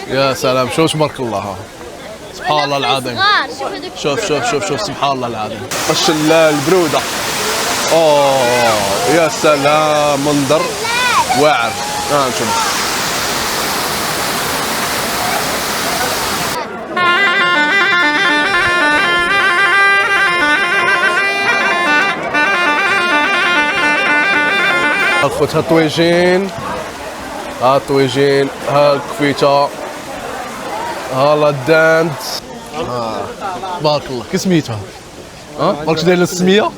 يا سلام شوف تبارك الله. سبحان الله العظيم. شوف شوف شوف شوف سبحان الله العظيم. الشلال برودة. اوه يا سلام منظر واعر. نشوف. الخوت ها الطويجين، ها الطويجين، ها الكفيته، ها الداند. تبارك الله. كي سميتها؟ مالكش داير السميه؟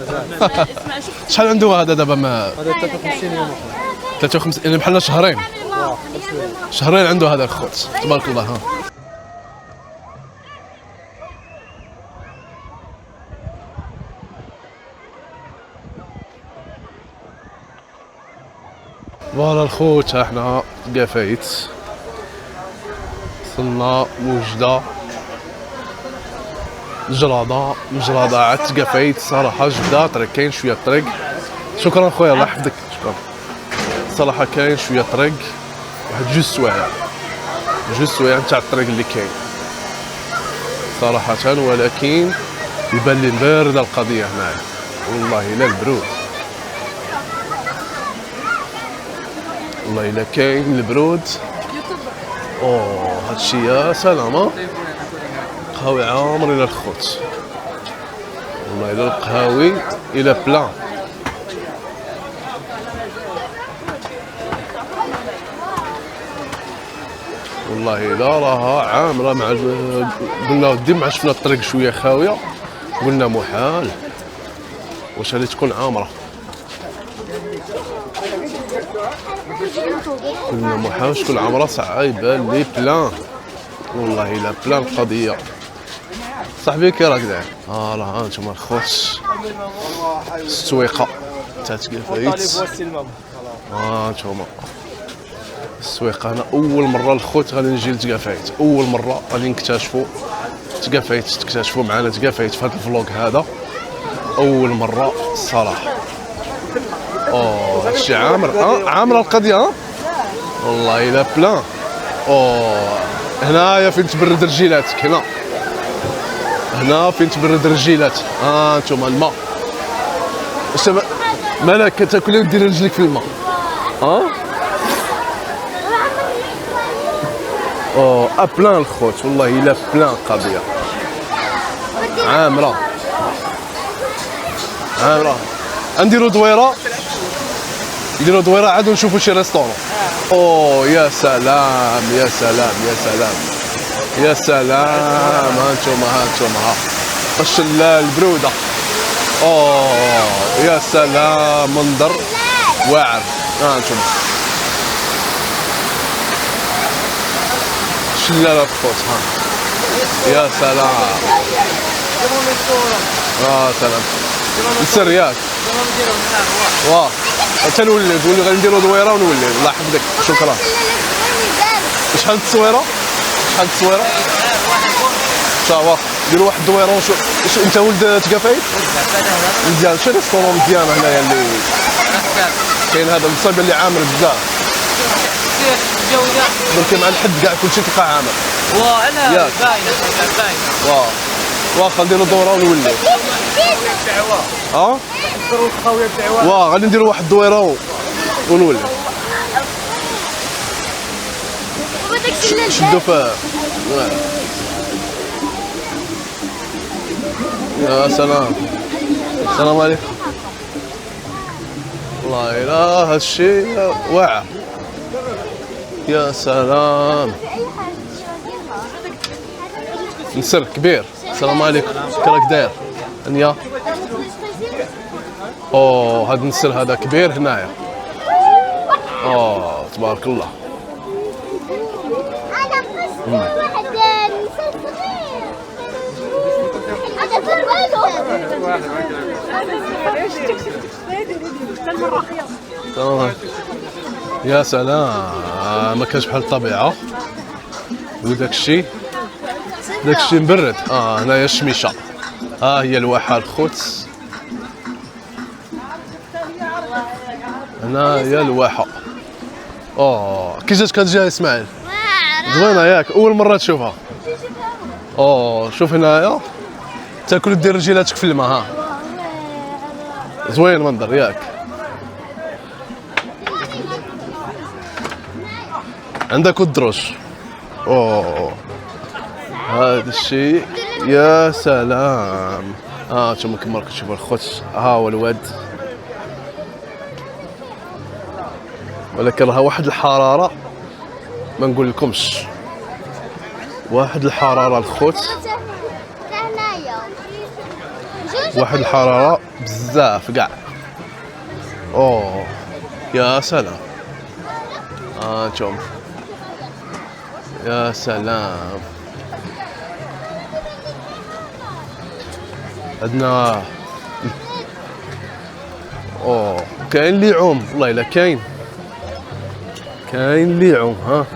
شحال عنده هذا دابا؟ ما هذا 53 يوم. 53 يعني بحال شهرين. شهرين عنده هذا الخوت تبارك الله. ها فوالا الخوت. ها حنا قفايت وصلنا وجده الجرادة عاد تقفايت صراحه. جده طريق كاين شويه طريق. شكرا خويا الله يحفظك. شكرا صراحه كاين شويه طريق واحد جوج سوايع تاع الطريق اللي كاين صراحه. ولكن يبان لي بارده القضيه هنايا والله الا البرود. والله الا كاين البرود. اوه هادشي يا سلام. قهوي عامر الى الخوت. والله الا القهاوي الى بلان. والله الا راها عامره. مع قلنا ودي مع شفنا الطريق شويه خاويه قلنا محال واش هذه تكون عامره. قلنا محال تكون عامره. صعيبه لي بلان والله الا بلان القضيه. صاحبي كي راك داير؟ راه هانتوما الخوت السويقه تاع تقفايت. هانتوما السويقه. انا اول مره الخوت غادي نجي لتقفايت. اول مره غادي نكتشفوا تقفايت. تكتشفوا معنا تقفايت في هذا الفلوق هذا اول مره الصراحه. هادشي عامر. عامره القضيه. والله الا بلان. هنايا فين تبرد رجيلاتك. هنا فين تبرد رجيلاتك. انتم الماء. مالك كتاكل ودير رجليك في الماء؟ بلان الخوت والله الا بلان قضيه عامره. نديرو دويره. نديرو دويره عاد نشوفوا شي ريستورون. يا سلام يا سلام يا سلام يا سلام. هانتوما الشلال بروده. يا سلام منظر واعر. هانتوما الشلال الخوت. يا سلام. سلام نسر ياك. حتى نولي غادي نديرو دويره ونولي. الله يحفظك. شكرا. شحال التصويره؟ صافا نديرو واحد الدويره ونشوف. انت ولد تقفايت؟ مزيان. شنو ريستورون مزيان هنايا اللي كاين هذا المصيبه اللي عامر بزاف. درك مع الحد كاع كلشي تلقاه عامر. انا باينه. واخا نديرو دوره ونولي. غادي نديرو واحد الدويره ونولي. شدو فيها. يا سلام. السلام عليكم. والله الا هادشي واعر. يا سلام. نسر كبير. السلام عليكم. كي راك داير؟ هنيا. هاد النسر هذا كبير هنايا. تبارك الله. واحد نسر صغير. يا سلام. ما كانش بحال الطبيعه. وداك الشيء مبرد. هنايا الشميشه. هي الواحه الخوت. هنايا الواحه. كي جاتك هاد الجهه اسماعيل؟ زوينه ياك اول مره تشوفها. اوه شوف هنايا تاكل دير رجيلاتك في الماء. ها زوين المنظر ياك. عندك الدروج. اوه هذا الشيء يا سلام. انتم كما راكم تشوفوا الخوت، ها هو الواد، ولكن راه واحد الحراره ما نقول لكمش، واحد الحراره الخوت، واحد الحراره بزاف كاع. اوه يا سلام. انتم يا سلام. عندنا اوه كاين اللي يعوم، والله الا كاين اللي يعوم. ها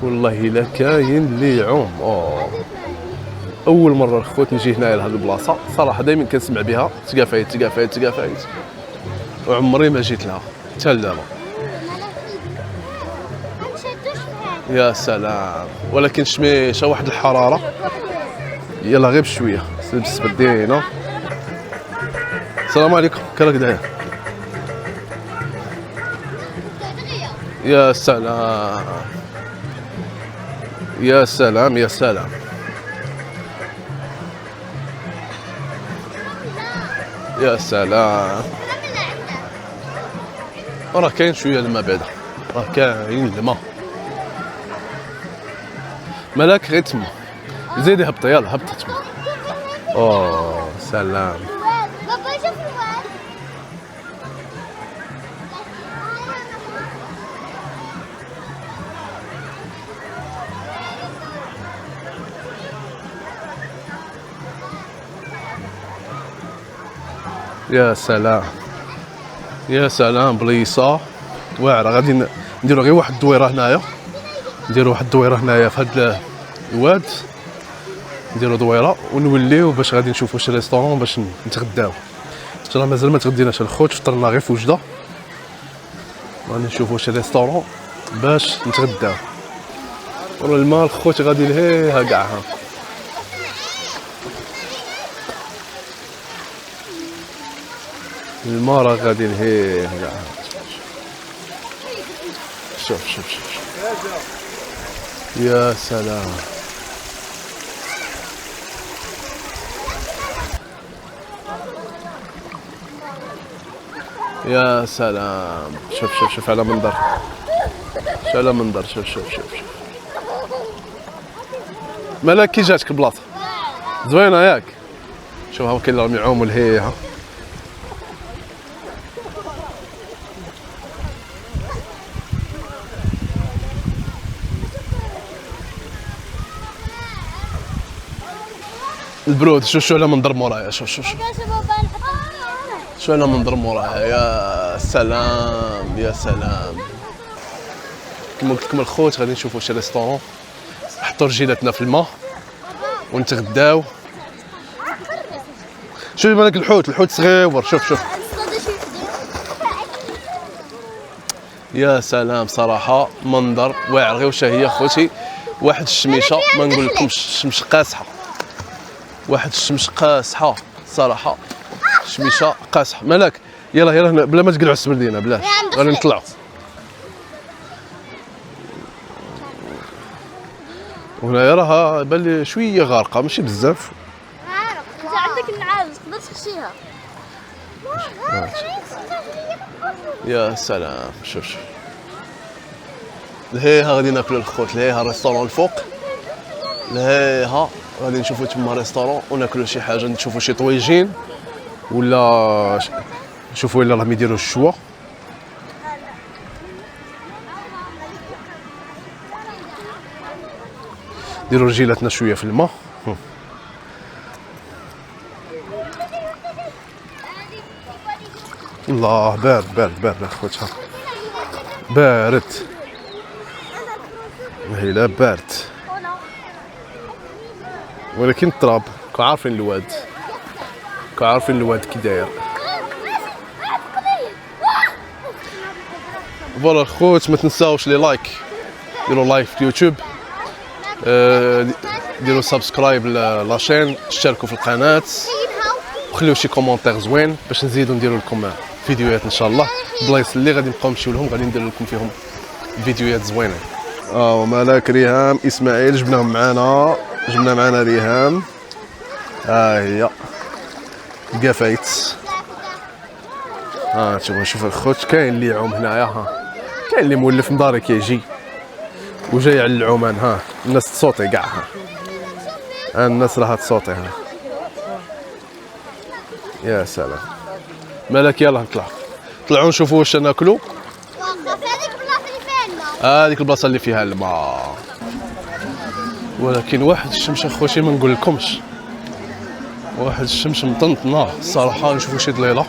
والله الا كاين اللي يعوم. اوه اول مره الخوت نجي هنايا لهاد البلاصه صراحه، دائما كنسمع بها تقافايت وعمري ما جيت لها حتى لدابا. يا سلام. ولكن شميشه واحد الحراره، يلا غير بشويه لبس بدينا. السلام عليكم، كراك داير؟ يا سلام يا سلام يا سلام. يا سلام. راه كاين شويه الماء بعدا، راه كاين الماء. مالك غير تما، زيدي هبطي، يلا هبطي تما. اوه سلام. بابا شوف الواد. يا سلام يا سلام. بليصه واعره. غادي نديرو غير واحد الدويره هنايا، في هاد الواد، نديرو دويره ونوليو باش غادي نشوفو شي ريستورون باش نتغداو. راه مازال ما تغديناش الخوت، فطرنا غير في وجده، غادي نشوفو شي ريستورون باش نتغداو. ورا الماء الخوت غادي لهيها كاع. ها الماء راه غادي لهيها كاع. شوف يا سلام. يا سلام. شوف على منظر، شوف مالك كي جاتك البلاصه زوينه ياك؟ شوف ها كاين اللي راهم يعوموا لهيها. البرود. شوف على منظر مورايا. شوف على منظر مورايا. يا سلام يا سلام. كما قلت لكم الخوت غادي نشوفوا شي ريستورون، نحطوا رجيلاتنا في الماء ونتغداو. شوف بالك الحوت صغيور. شوف يا سلام. صراحه منظر واعر غير وشهيه خوتي. واحد الشميشه ما نقول لكمش، الشمس قاسحه، واحد الشمس قاسحه صراحه، شميشه قاسحه. مالك يلا بلا ما تقلعوا على السبردينه، بلاش غادي نطلعوا. وهنايا راه بان لي شويه غارقه ماشي بزاف. انت عندك النعاس تقدر تخشيها. يا سلام. شوف لهيها غادي ناكلوا الخوت، لهيها ريستورون الفوق، لهيها غادي نشوفوا تما ريستورون وناكلوا شي حاجه، نشوفوا شي طويجين ولا نشوفوا الا راهم يديروا الشوا. نديروا رجيلاتنا شويه في الماء. الله بارد اخوتها، بارد هيلا بارد، ولكن التراب كون عارفين الواد كي داير. فوالا الخوت ما تنساوش لي لايك ديروا لايك في اليوتيوب، ديروا سبسكرايب لاشين، اشتركوا في القناه وخليو شي كومونتير زوين باش نزيدوا نديروا لكم فيديوهات ان شاء الله. البلايص اللي غادي نبقاو نمشيو لهم غادي ندير لكم فيهم فيديوهات زوينه. ومالك ريهام اسماعيل جبناهم معنا، جبنا معنا ريهام. ها هي قفايت. نتوما شوف الخوت، كاين اللي يعوم هنايا، كاين اللي مولف من داري كيجي وجاي على العومان. الناس تصوتي كاع، الناس راها تصوتي. يا سلام. مالك يلا نطلع، طلعوا نشوفوا واش ناكلوا. هذيك البلاصه اللي فيها الماء، ولكن واحد الشمس اخوتي ما نقول لكمش، واحد الشمس مطنطنه الصراحه. نشوفوا شي ضليله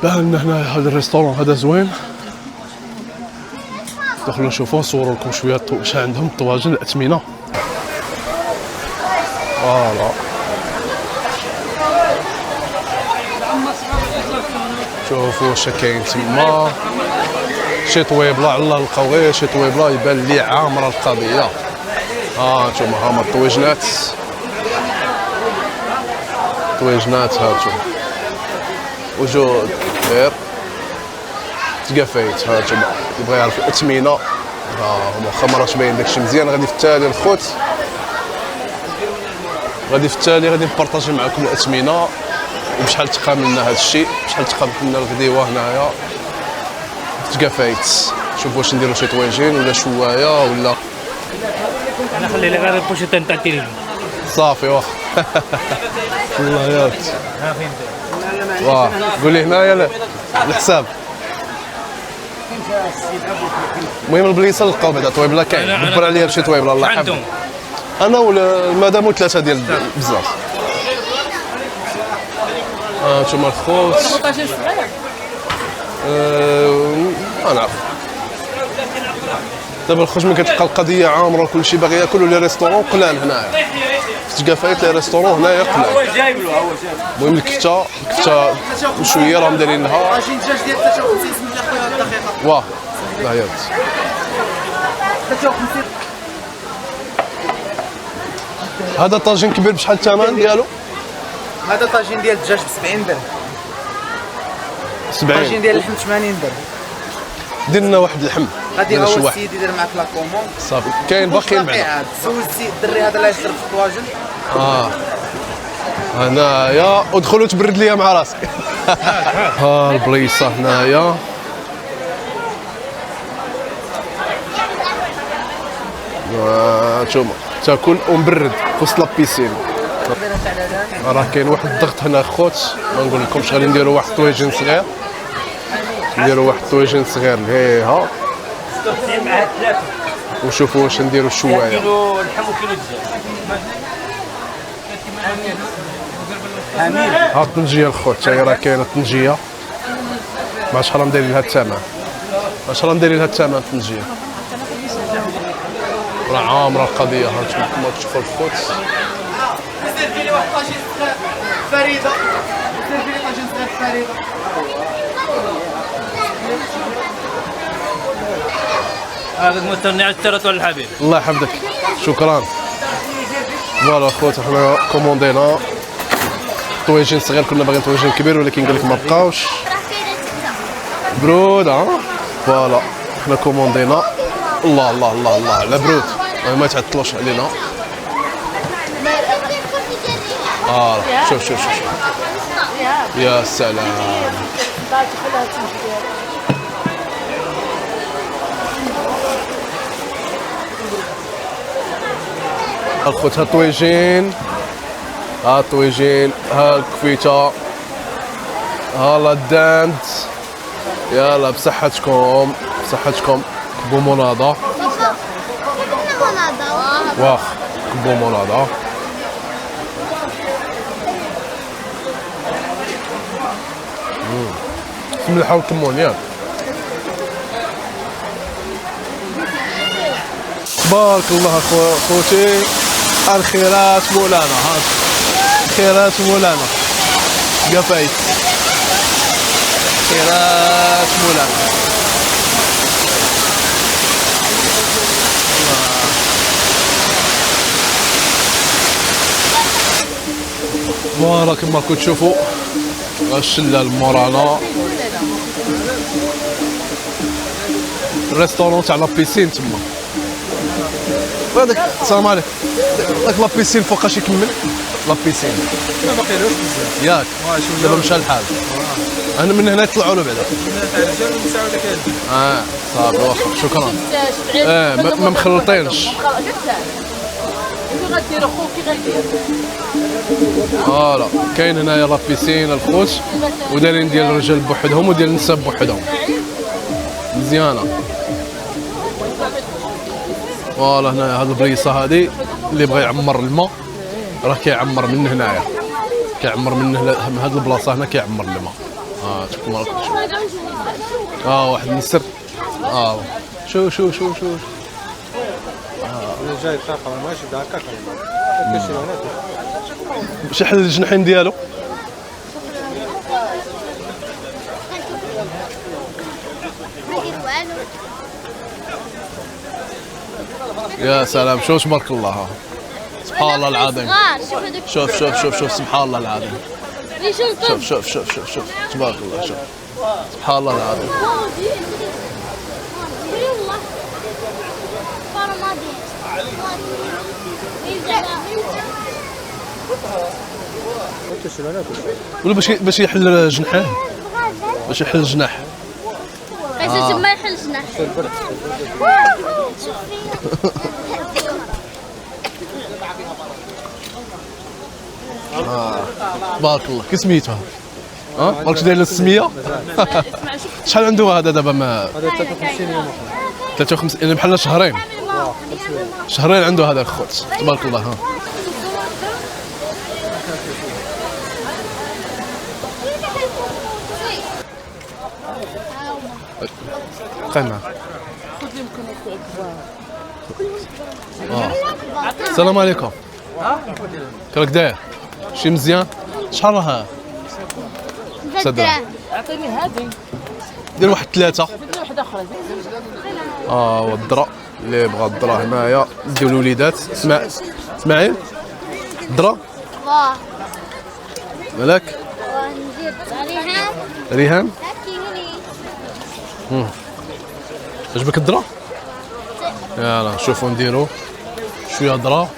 بان هنا. هذا الريستورون هذا زوين، دخلوا نشوفوا نصوروا لكم شويه واش عندهم الطواجن الاثمنه. فوالا شوفوا واش كاين تما. شي طويبله على الله لقاو غير شي طويبله، يبان لي عامره القضيه. نتوما هما الطويجنات، طويجنات هانتوما وجود خير تقفايت. هانتوما يبغى يعرف الاثمنه، هما خمرات باين داكشي مزيان. غادي في التالي الخوت، غادي في التالي غادي نبارطاجي معكم الاثمنه وبشحال تقاملنا هذا الشيء، بشحال تقاملنا الغديوه هنايا في تقفايت. شوف واش نديرو شي طويجين ولا شوايه ولا. انا خلي لي غير البوشيطين تاع التلفزيون صافي واخا. والله ياك ها فين واه قول لي هنايا الحساب. المهم البليصه نلقاو بعدا طويبله كاين، دبر عليا بشي طويبله الله يحفظك. انا ولا المدام ثلاثه ديال بزاف. نتوما الخوت. طاجين صغير ما نعرف. دابا الخوت من كتلقى القضيه عامره وكلشي باغي ياكل، ولا ريستورون قلال هنايا في تقافايت. لي ريستورون هنايا قلال. هو جايب له المهم الكفته وشويه راهم دايرين لها. طاجين دجاج ديال 53 سم الله خويا الدقيقه. واه لا ياك 53. هذا طاجين كبير بشحال الثمن ديالو؟ هذا طاجين ديال الدجاج ب 70 درهم. 70. طاجين ديال اللحم 80 درهم. دير لنا واحد اللحم. غادي دير هو شي واحد السيد يدير معاك لا كوموند. صافي. كاين باقيين بعدا. سول السيد الدري هذا اللي يشرب في الطواجن. هنايا ودخلوا تبرد ليا مع راسك. ها البليصه هنايا. نتوما تاكل ومبرد في وسط لابيسين. راه كاين واحد الضغط هنا خوت، ما نقول لكمش. غادي نديروا واحد الطويجين صغير، نديروا واحد الطويجين صغير لهيها وشوفوا واش نديروا الشوايه. كيلو لحم وكيلو دجاج. ها الطنجيه الخوت، هي راه كاينه الطنجيه. ما شحال راهم دايرين لها الثمن، ما شحال راهم دايرين لها الثمن الطنجيه. راه عامره القضيه. ها انتم كما تشوفوا الخوت. سيرفي لي واحد طاجين فريده. سيرفي لي طاجين فريده. هذاك مستني على التراتو الحبيب. الله يحفظك، شكرا. فوالا خوت، حنا كوموندينا طويجين صغير، كنا باغيين طويجين كبير ولكن قال لك ما بقاوش برود. فوالا حنا كوموندينا. الله الله الله الله على برود، ما يتعطلوش علينا. شوف شوف شوف يا سلام. الخوت ها الطويجين، ها الطويجين، ها الكفيته، ها الداند. يلا بصحتكم بصحتكم. كبو مناضة. واخ كبو مناضة. ملحة والكمون ياك. بارك الله خوتي. الخيرات مولانا. ها الخيرات مولانا. قفايت خيرات مولانا. فوالا كما راكم تشوفوا الشلال مورانا الريستورون تاع لابيسين تما. هذاك السلام عليكم داك لابيسين فوقاش يكمل لابيسين ما باقيلوش بزاف ياك دابا مشى الحال. انا من هنا يطلعوا له بعدا الرجال نساو لك هذا صافي واخا شكرا. ما مخلطينش. غديروا خوكي غدير فوالا كاين هنايا لابيسين الخوت ودايرين ديال الرجال بوحدهم وديال النساء بوحدهم مزيانه. فوالا هنايا هاد البليصه هادي اللي بغى يعمر الماء راه كيعمر من هنايا كيعمر من هاد البلاصه هنا كيعمر الماء. شوفوا راكم واحد النسر. شو جاي طاقه ماشي هكاك شحال الجناحين ديالو؟ يا سلام شوف تبارك الله سبحان الله العظيم. شوف سبحان الله العظيم. شوف تبارك الله شوف سبحان الله العظيم. ولا باش يحل جناحه باش يحل الجناح. ما يحل جناح. بارك الله كي سميتو؟ مالكش داير السميه؟ شحال عنده هذا دابا؟ ما هذا 53 يوم 53 يعني بحال شهرين عنده هذا الخوت تبارك الله. قيمة. السلام عليكم. كراك داير؟ شي مزيان؟ شحال راه؟ اعطيني هذه دير واحد 3. دير واحده اخرى والدرا اللي بغى الدرا هنايا ديال الوليدات. اسماعيل الدرا مالك؟ ندير ريهام عجبك الدرا؟ يلا شوفوا نديرو شويه درا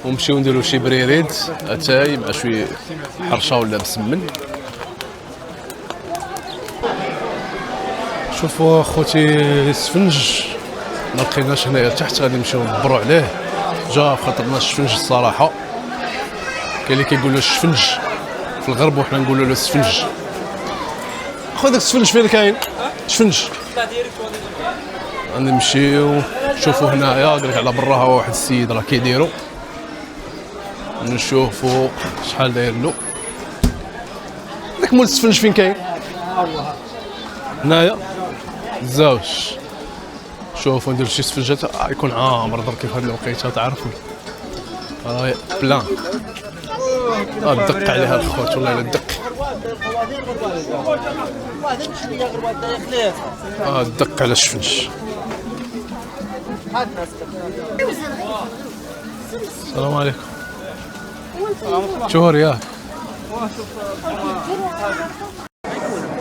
ونمشيو نديرو شي بريريد اتاي مع شويه حرشه ولا بسمن. شوفوا اخوتي السفنج ما لقيناش هنايا تحت غادي نمشيو ندبروا عليه جا في خاطرنا السفنج الصراحه. كاين اللي كيقول له الشفنج في الغرب وحنا نقولوا له السفنج. اخو داك السفنج فين كاين؟ شفنج غادي نمشيو نشوفوا هنايا قال لك على برا ها واحد السيد راه كيديرو نشوفوا شحال داير له. داك مول السفنج فين كاين؟ هنايا الزاوج. شوفوا ندير شي سفنجات يكون عامر درك في هاد الوقيته تعرفوا راهي بلان. دق عليها الخوت والله الا دق. دق على الشفنج. السلام عليكم. شهور ياك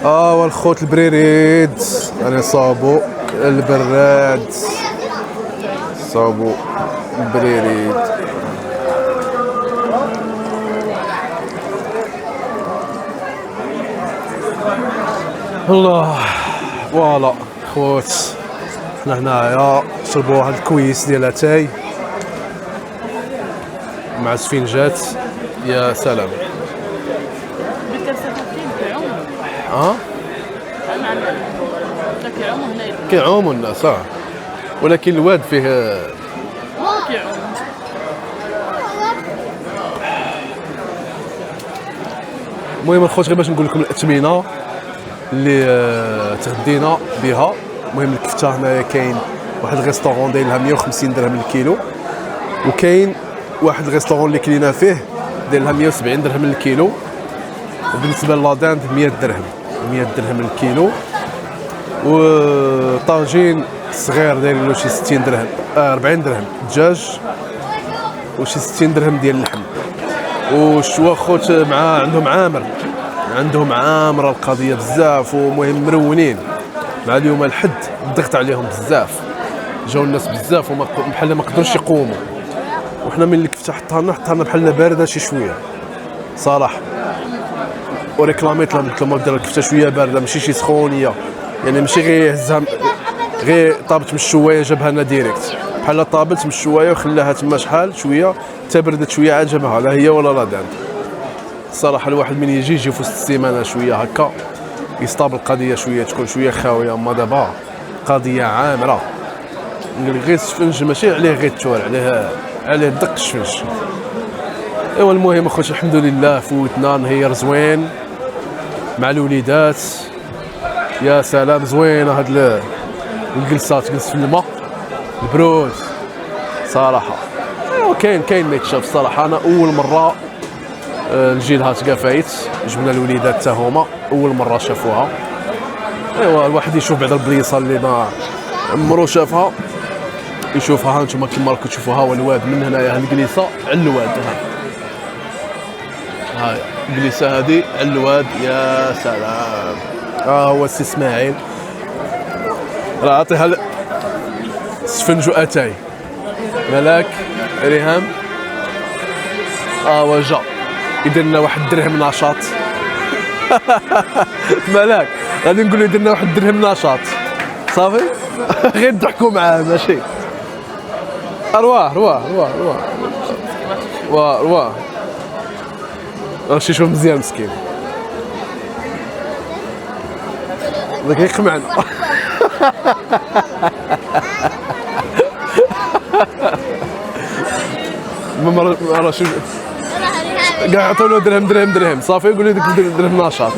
والخوت البريريد يعني صابو البراد صابو البريريد. الله فوالا خوت حنا هنايا شربوا واحد الكويس ديال اتاي مع سفنجات. يا سلام. كيعوموا الناس ولكن الواد فيه المهم الخوت غير باش نقول لكم الاثمنه اللي تغدينا بها. المهم الكفته هنايا كاين واحد الريستورون داير لها 150 درهم الكيلو وكاين واحد الريستورون اللي كلينا فيه داير لها 170 درهم الكيلو. وبالنسبه للاداند 100 درهم 100 درهم الكيلو. وطاجين صغير داير له شي 60 درهم 40 درهم دجاج وشي 60 درهم ديال اللحم. والشوا خوت مع عندهم عامره القضيه بزاف، ومهم مرونين مع اليوم الحد الضغط عليهم بزاف، جاو الناس بزاف وما بحال ما قدروش يقوموا، وحنا من اللي حطها لنا بحال بارده شي شويه صراحه، وريكلاميت لهم قلت لهم دير الكفته شويه بارده ماشي شي سخونيه، يعني ماشي غير هزها غير طابت من الشوايه جابها لنا ديريكت، بحال طابت من الشوايه وخلاها تما شحال شويه تبردت شويه عاد جابها، لا هي ولا لا دان. الصراحه الواحد من يجي في وسط السيمانه شويه هكا يصطاب القضيه شويه تكون شويه خاويه، اما دابا قضيه عامره غير السفنج ماشي عليه غير التور، عليه دق السفنج. ايوا المهم اخوتي الحمد لله فوتنا نهير زوين مع الوليدات، يا سلام زوينه هاد الجلسات، تجلس في الماء البرود صراحه. ايوا كاين ما يتشاف الصراحه. انا اول مره نجي لها تقافايت، جبنا الوليدات حتى هما اول مره شافوها. ايوا الواحد يشوف بعض البليصه اللي ما عمرو شافها يشوفها. ها انتم كما راكم تشوفوها، هو الواد من هنايا الكليسه على الواد، هاي الكليسه هذه على الواد، يا سلام. هو السي اسماعيل راه عطيها سفنج اتاي ملاك ريهام. وجا يدير لنا واحد درهم نشاط ملاك غادي نقول له يدير لنا واحد درهم نشاط صافي غير نضحكوا معاه ماشي. رواه راه شوف مزيان مسكين داك يقمعنا مرة شو كاع عطوا له درهم صافي، يقول لي ديك درهم نشاط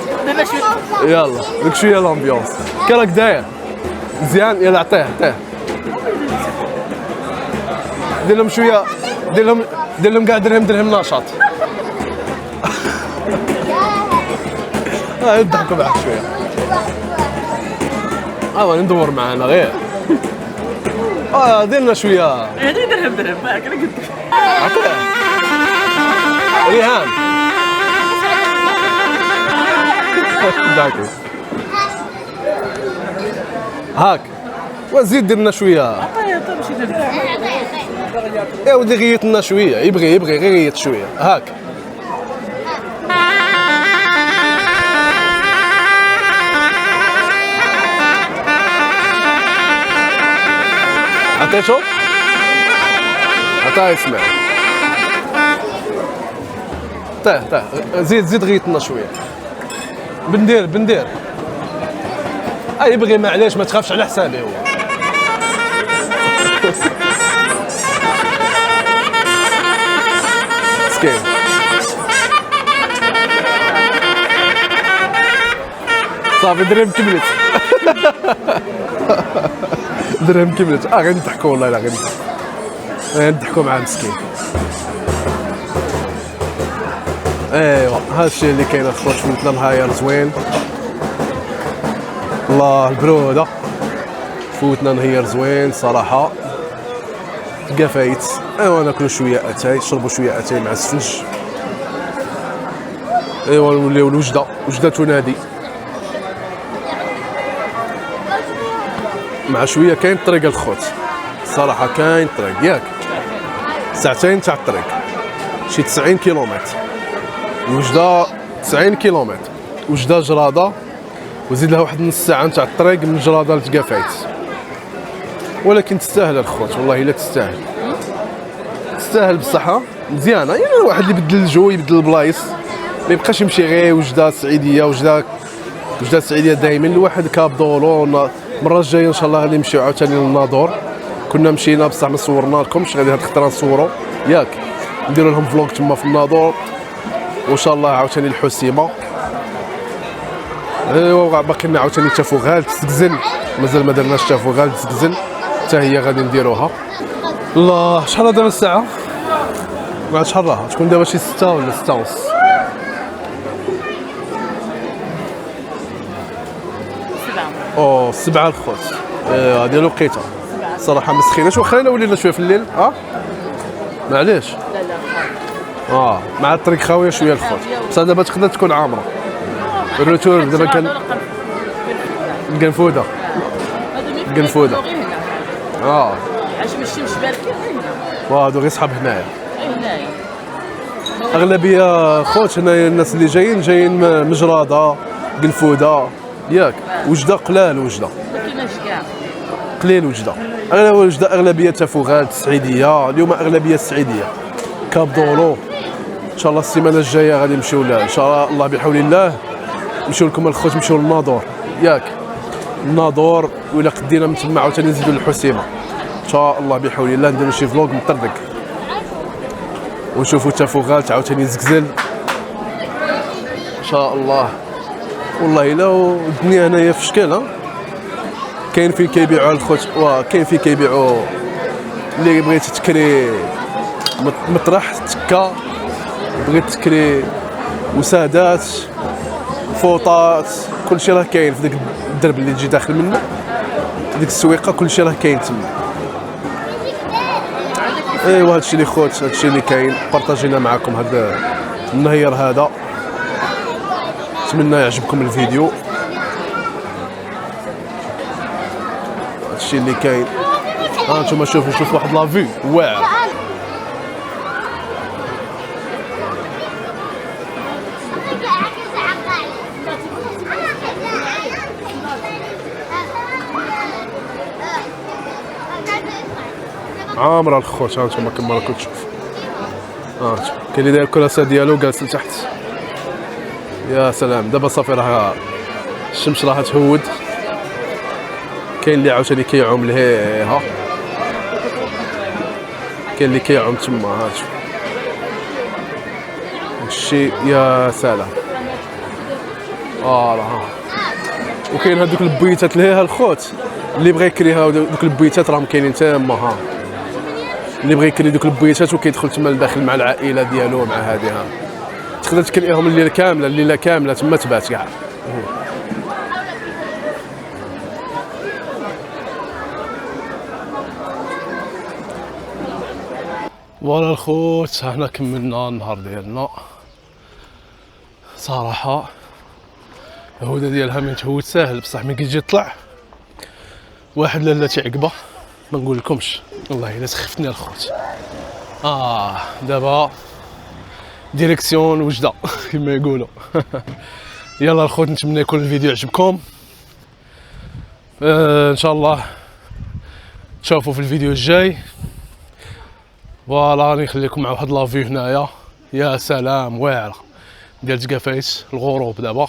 يلا ديك شويه لامبيونس كي راك داير مزيان. يلا عطيه دير لهم شويه، دير لهم كاع درهم نشاط يضحكوا معاه شويه. ندور معانا غير دير لنا شويه هذه درهم معاك انا قلت لك عطيه ريهام هاك وزيد دير لنا شويه. يا ودي غيط لنا شويه، يبغي غير غيط شويه هاك. عطيتو عطاه يسمع. طيح زيد غيط لنا شويه. بندير يبغي معليش ما تخافش على حسابي هو. مسكين صافي درهم كملت درهم كملت. غير نضحكوا والله لا غير نضحكوا مع مسكين. ايوا هذا الشيء اللي كاين اخوات، فوتنا نهار زوين الله البروده، فوتنا نهار زوين صراحه. قفايت ايوا ناكلوا شويه اتاي، نشربوا شويه اتاي مع السفنج. ايوا نوليو الوجده تنادي مع شويه. كاين طريق الخوت صراحه، كاين طريق ياك ساعتين تاع الطريق، شي 90 كيلومتر. وجده 90 كيلومتر، وجده جراده، وزيد لها واحد نص ساعه تاع الطريق من جراده لتقافايت. ولكن تستاهل الخوت والله الا تستاهل بصحه مزيانه. يعني الواحد اللي يبدل الجو يبدل البلايص، ما يبقاش يمشي غير وجده السعيديه وجده السعيديه دائما. الواحد كاب دولو. المره الجايه ان شاء الله غادي نمشيو عاوتاني للناظور. كنا مشينا بصح ما صورنا لكمش، غادي هاد الخطره نصوروا ياك، نديروا لهم فلوق تما في الناظور، وان شاء الله عاوتاني الحسيمه. ايوا باقي لنا عاوتاني تافوغال تسكزن، مازال ما درناش تافوغال تسكزن حتى هي غادي نديروها. الله شحال دابا الساعه؟ بعد شحال راها تكون دابا شي 6 ولا 6 ونص. 7 الخوت. هذه الوقيته صراحه ما سخيناش، واخا الا ولينا شويه في الليل معليش. مع الطريق خاويه شويه الخوت، بصح دابا تقدر تكون عامره. الروتور دابا كان قنفوده قنفوده. عاش ماشي مش باركين وهادو غير صحاب هنايا. هنايا اغلبيه خوت هنايا الناس اللي جايين مجراده قنفوده ياك. وجده قلال، وجده ما كايناش كاع قليل، وجده اغلبيه تفوغات السعيديه. اليوم اغلبيه السعيديه كاب دولو. ان شاء الله السيمانه الجايه غادي نمشيو ان شاء الله بحول الله نمشيو لكم الخوت، نمشيو للناظور ياك. الناظور ولا قدينا من تما عاوتاني نزيدو للحسيمه ان شاء الله بحول الله. نديرو شي فلوق مطردق ونشوفوا التفوغات عاوتاني زكزل ان شاء الله. والله الا الدنيا هنايا في شكل كاين فين كيبيعوا الخوت، وكاين فين كيبيعوا اللي بغيتي تكري مطرح تكا، بغيت تكري وسادات فوطات، كلشي راه كاين في داك الدرب اللي تجي داخل منه ديك السويقه، كلشي راه كاين تما. ايوا هادشي اللي خوت، هادشي اللي كاين بارطاجينا معكم هذا النهير هذا. نتمنى يعجبكم الفيديو. هادشي اللي كاين. انتم شوفوا واحد لافي واعر. عامره الخوت. هانتوما كما راكم تشوفوا، كاين اللي داير الكراسه ديالو جالس لتحت. يا سلام. دابا صافي راه الشمس راه تهود. كاين اللي عاوتاني كيعوم لهيها، كاين اللي كيعوم تما. هاتشوف هادشي يا سلام. راه وكاين هادوك البويتات لهيها الخوت، اللي بغى يكريها دوك البويتات راهم كاينين تما. اللي بغى يكري دوك البويتات وكيدخل تما لداخل مع العائله ديالو مع هذه تقدر تكريهم الليله كامله تما تبات كاع. فوالا الخوت، حنا كملنا النهار ديالنا. صراحه الهدى ديالها من تهود ساهل، بصح ملي كيجي يطلع واحد لاله عقبه ما نقول لكمش. والله الا سخفتني الخوت. دابا ديريكسيون وجده كما يقولوا. يلا الخوت، نتمنى يكون الفيديو عجبكم. ان شاء الله تشوفوا في الفيديو الجاي. فوالا راني نخليكم مع واحد لافيو هنايا. يا سلام واعره ديال تقافيت الغروب دابا.